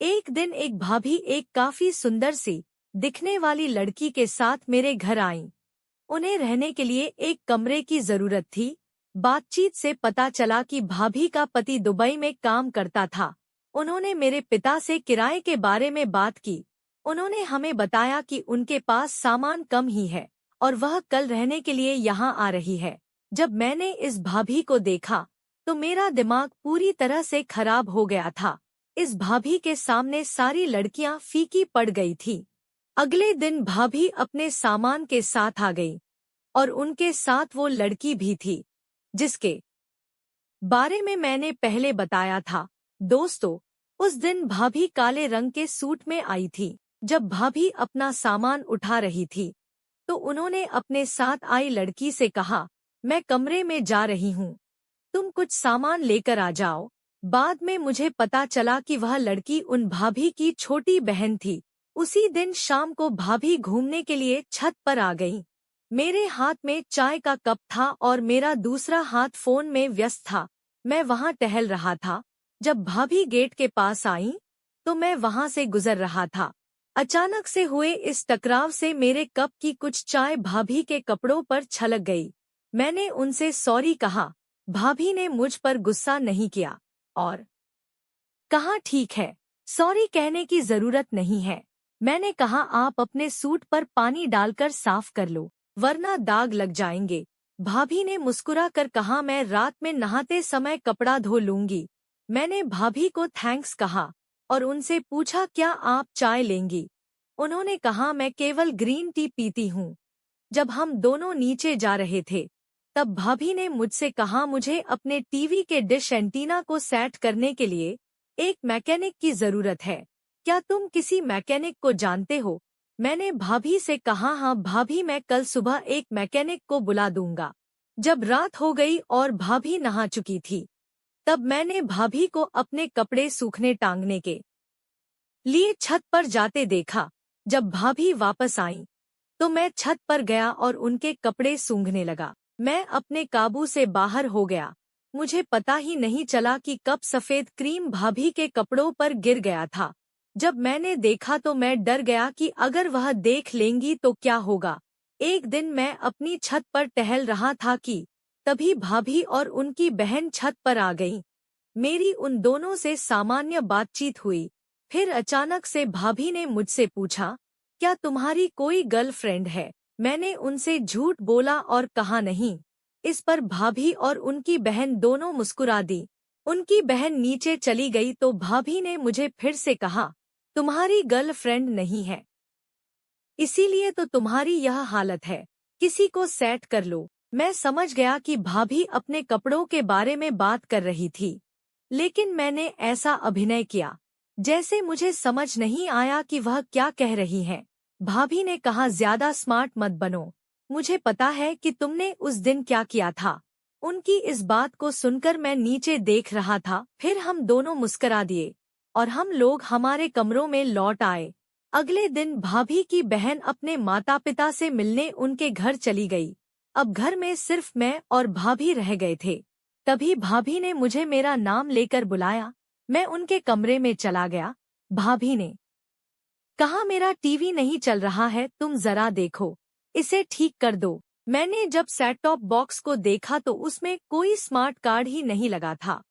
एक दिन एक भाभी एक काफी सुंदर सी दिखने वाली लड़की के साथ मेरे घर आईं। उन्हें रहने के लिए एक कमरे की जरूरत थी। बातचीत से पता चला कि भाभी का पति दुबई में काम करता था। उन्होंने मेरे पिता से किराए के बारे में बात की। उन्होंने हमें बताया कि उनके पास सामान कम ही है और वह कल रहने के लिए यहाँ आ रही है। जब मैंने इस भाभी को देखा तो मेरा दिमाग पूरी तरह से खराब हो गया था। इस भाभी के सामने सारी लड़कियां फीकी पड़ गई थी। अगले दिन भाभी अपने सामान के साथ आ गई और उनके साथ वो लड़की भी थी जिसके बारे में मैंने पहले बताया था। दोस्तों, उस दिन भाभी काले रंग के सूट में आई थी। जब भाभी अपना सामान उठा रही थी तो उन्होंने अपने साथ आई लड़की से कहा, मैं कमरे में जा रही हूँ, तुम कुछ सामान लेकर आ जाओ। बाद में मुझे पता चला कि वह लड़की उन भाभी की छोटी बहन थी। उसी दिन शाम को भाभी घूमने के लिए छत पर आ गई। मेरे हाथ में चाय का कप था और मेरा दूसरा हाथ फोन में व्यस्त था। मैं वहां टहल रहा था। जब भाभी गेट के पास आई तो मैं वहां से गुजर रहा था। अचानक से हुए इस टकराव से मेरे कप की कुछ चाय भाभी के कपड़ों पर छलक गई। मैंने उनसे सॉरी कहा। भाभी ने मुझ पर गुस्सा नहीं किया और कहा, ठीक है, सॉरी कहने की जरूरत नहीं है। मैंने कहा, आप अपने सूट पर पानी डालकर साफ कर लो वरना दाग लग जाएंगे। भाभी ने मुस्कुरा कर कहा, मैं रात में नहाते समय कपड़ा धो लूंगी। मैंने भाभी को थैंक्स कहा और उनसे पूछा, क्या आप चाय लेंगी? उन्होंने कहा, मैं केवल ग्रीन टी पीती हूँ। जब हम दोनों नीचे जा रहे थे तब भाभी ने मुझसे कहा, मुझे अपने टीवी के डिश एंटीना को सेट करने के लिए एक मैकेनिक की जरूरत है। क्या तुम किसी मैकेनिक को जानते हो? मैंने भाभी से कहा, हाँ भाभी, मैं कल सुबह एक मैकेनिक को बुला दूंगा। जब रात हो गई और भाभी नहा चुकी थी तब मैंने भाभी को अपने कपड़े सूखने टांगने के लिए छत पर जाते देखा। जब भाभी वापस आई तो मैं छत पर गया और उनके कपड़े सूंघने लगा। मैं अपने काबू से बाहर हो गया। मुझे पता ही नहीं चला कि कब सफेद क्रीम भाभी के कपड़ों पर गिर गया था। जब मैंने देखा तो मैं डर गया कि अगर वह देख लेंगी तो क्या होगा। एक दिन मैं अपनी छत पर टहल रहा था कि तभी भाभी और उनकी बहन छत पर आ गईं। मेरी उन दोनों से सामान्य बातचीत हुई। फिर अचानक से भाभी ने मुझसे पूछा, क्या तुम्हारी कोई गर्लफ्रेंड है? मैंने उनसे झूठ बोला और कहा, नहीं। इस पर भाभी और उनकी बहन दोनों मुस्कुरा दी। उनकी बहन नीचे चली गई तो भाभी ने मुझे फिर से कहा, तुम्हारी गर्लफ्रेंड नहीं है, इसीलिए तो तुम्हारी यह हालत है। किसी को सेट कर लो। मैं समझ गया कि भाभी अपने कपड़ों के बारे में बात कर रही थी, लेकिन मैंने ऐसा अभिनय किया जैसे मुझे समझ नहीं आया कि वह क्या कह रही हैं। भाभी ने कहा, ज्यादा स्मार्ट मत बनो, मुझे पता है कि तुमने उस दिन क्या किया था। उनकी इस बात को सुनकर मैं नीचे देख रहा था। फिर हम दोनों मुस्करा दिए और हम लोग हमारे कमरों में लौट आए। अगले दिन भाभी की बहन अपने माता पिता से मिलने उनके घर चली गई। अब घर में सिर्फ मैं और भाभी रह गए थे। तभी भाभी ने मुझे मेरा नाम लेकर बुलाया। मैं उनके कमरे में चला गया। भाभी ने कहा, मेरा टीवी नहीं चल रहा है, तुम जरा देखो, इसे ठीक कर दो। मैंने जब सेट टॉप बॉक्स को देखा तो उसमें कोई स्मार्ट कार्ड ही नहीं लगा था।